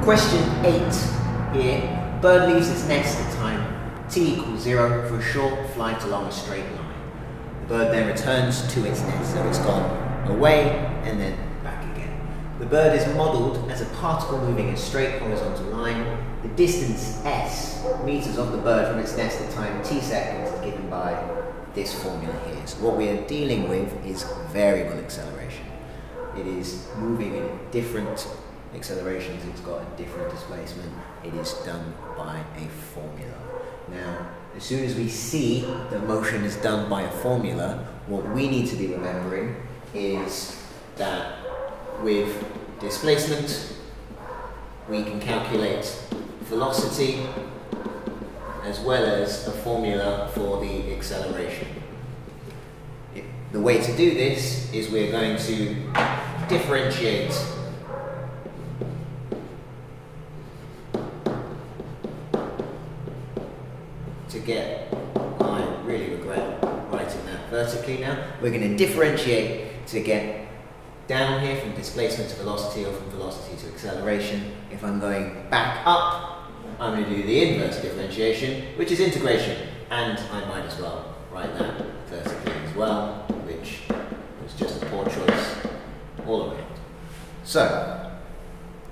question 8 here. Bird leaves its nest at time t equals 0 for a short flight along a straight line. The bird then returns to its nest, so it's gone away and then back again. The bird is modelled as a particle moving in a straight horizontal line. The distance s, meters of the bird from its nest at time t seconds, is given by this formula here. So what we are dealing with is variable acceleration. It is moving in different accelerations, it's got a different displacement, it is done by a formula. Now, as soon as we see the motion is done by a formula, what we need to be remembering is that with displacement, we can calculate velocity as well as a formula for the acceleration. The way to do this is we're going to differentiate to get, I really regret writing that vertically now, we're going to differentiate to get down here from displacement to velocity or from velocity to acceleration. If I'm going back up, I'm going to do the inverse differentiation, which is integration, and I might as well write that vertically as well, which was just a poor choice all around. So,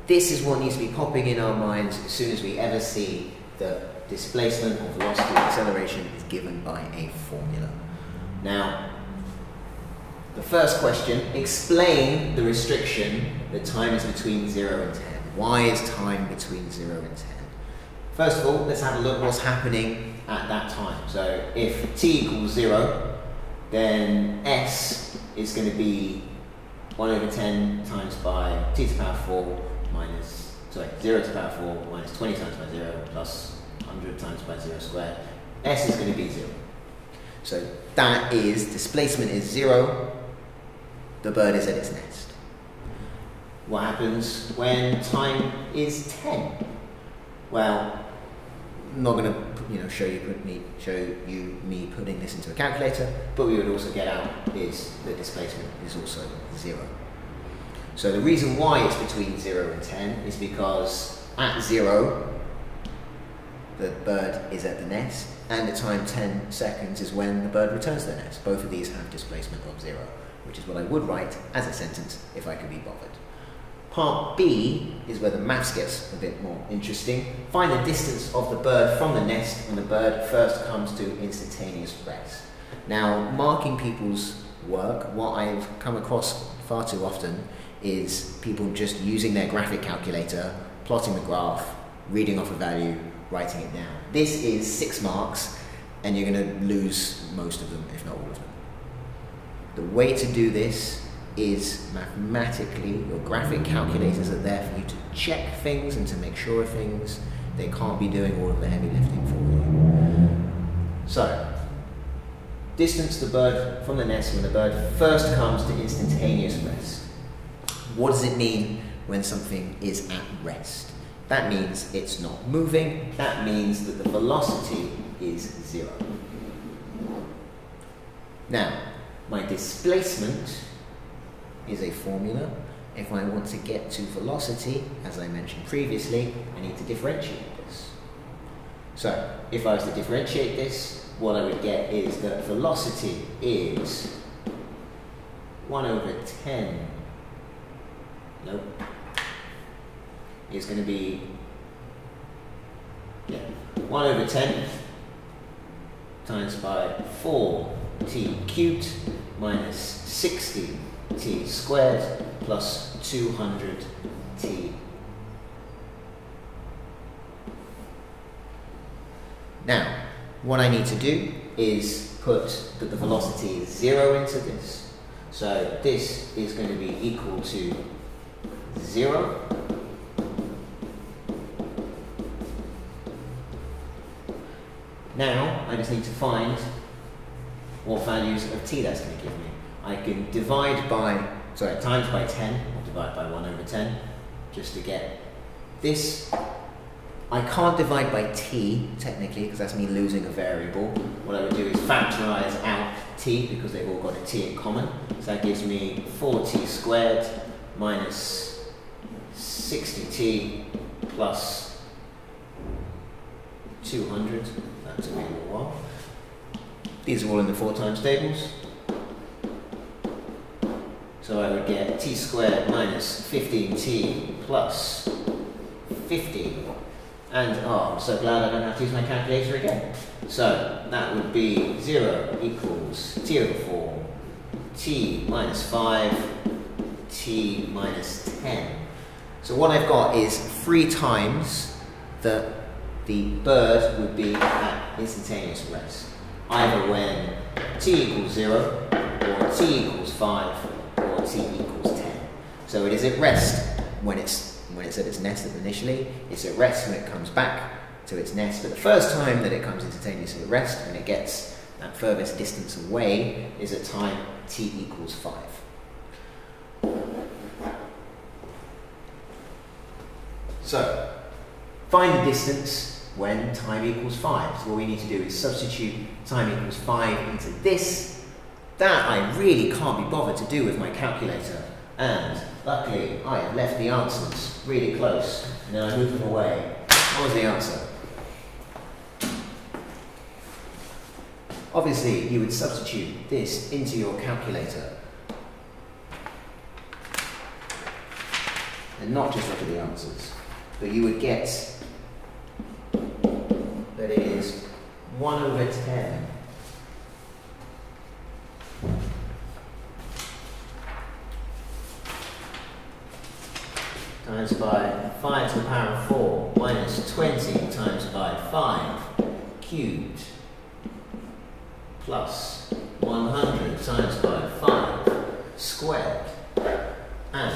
this is what needs to be popping in our minds as soon as we ever see that displacement or velocity or acceleration is given by a formula. Now, the first question, explain the restriction that time is between 0 and 10. Why is time between 0 and 10? First of all, let's have a look what's happening at that time. So if t equals 0, then s is going to be 1 over 10 times by t to the power 4 minus, 0 to the power 4 minus 20 times by 0 plus 100 times by 0 squared. S is going to be 0. So that is, displacement is 0, the bird is at its nest. What happens when time is 10? Well, I'm not going to show you me putting this into a calculator, but we would also get out is the displacement is also 0. So the reason why it's between 0 and 10 is because at 0 the bird is at the nest, and at time 10 seconds is when the bird returns to the nest. Both of these have displacement of 0, which is what I would write as a sentence if I could be bothered. Part B is where the maths gets a bit more interesting. Find the distance of the bird from the nest when the bird first comes to instantaneous rest. Now, marking people's work, what I've come across far too often is people just using their graphic calculator, plotting the graph, reading off a value, writing it down. This is 6 marks, and you're going to lose most of them, if not all of them. The way to do this is mathematically, your graphic calculators are there for you to check things and to make sure of things. They can't be doing all of the heavy lifting for you. So, distance the bird from the nest when the bird first comes to instantaneous rest. What does it mean when something is at rest? That means it's not moving. That means that the velocity is 0. Now, my displacement is a formula. If I want to get to velocity, as I mentioned previously, I need to differentiate this. So, if I was to differentiate this, what I would get is that velocity is 1 over 10. Nope. It's going to be 1 over 10 times by 4t cubed minus 60t squared plus 200t. Now, what I need to do is put that the velocity is 0 into this. So this is going to be equal to 0. Now, I just need to find what values of t that's going to give me. I can divide by, times by 10, or divide by 1 over 10, just to get this. I can't divide by t, technically, because that's me losing a variable. What I would do is factorize out t, because they've all got a t in common. So that gives me 4t squared minus 60t plus 200, that took me a little while. These are all in the 4 times tables. So I would get t squared minus 15t plus 50. And oh, I'm so glad I don't have to use my calculator again. So that would be 0 equals t over 4, t minus 5, t minus 10. So what I've got is 3 times that the bird would be at instantaneous rest. Either when t equals 0, or t equals 5, or t equals 10. So it is at rest when it's at its nest initially. It's at rest when it comes back to its nest. But the first time that it comes instantaneously at rest, when it gets that furthest distance away, is at time t equals 5. So, find the distance when time equals 5. So what we need to do is substitute time equals 5 into this. That I really can't be bothered to do with my calculator. And luckily, I have left the answers really close. And then I move them away. What was the answer? Obviously, you would substitute this into your calculator. And not just look at the answers. But you would get that it is 1 over 10 times by 5 to the power of 4 minus 20 times by 5 cubed plus 100 times by 5 squared. And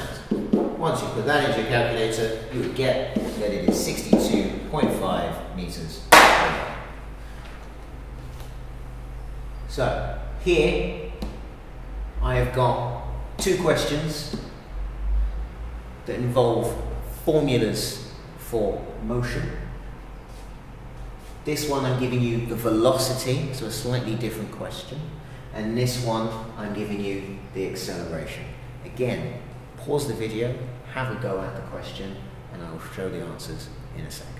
once you put that into your calculator, you would get that it is 62.5 meters away. So here I have got 2 questions that involve formulas for motion. This one I'm giving you the velocity, so a slightly different question. And this one I'm giving you the acceleration. Again, pause the video, have a go at the question, and I will show the answers in a second.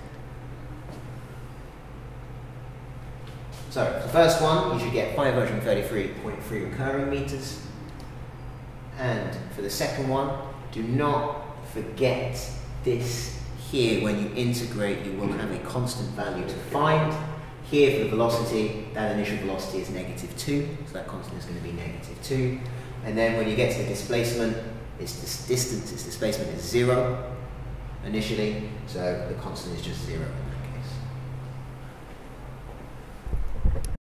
So, the first one, you should get 533.3 recurring meters. And for the second one, do not forget this here. When you integrate, you will have a constant value to find. Here for the velocity, that initial velocity is -2, so that constant is going to be -2. And then when you get to the displacement, its displacement is 0 initially, so the constant is just 0 in that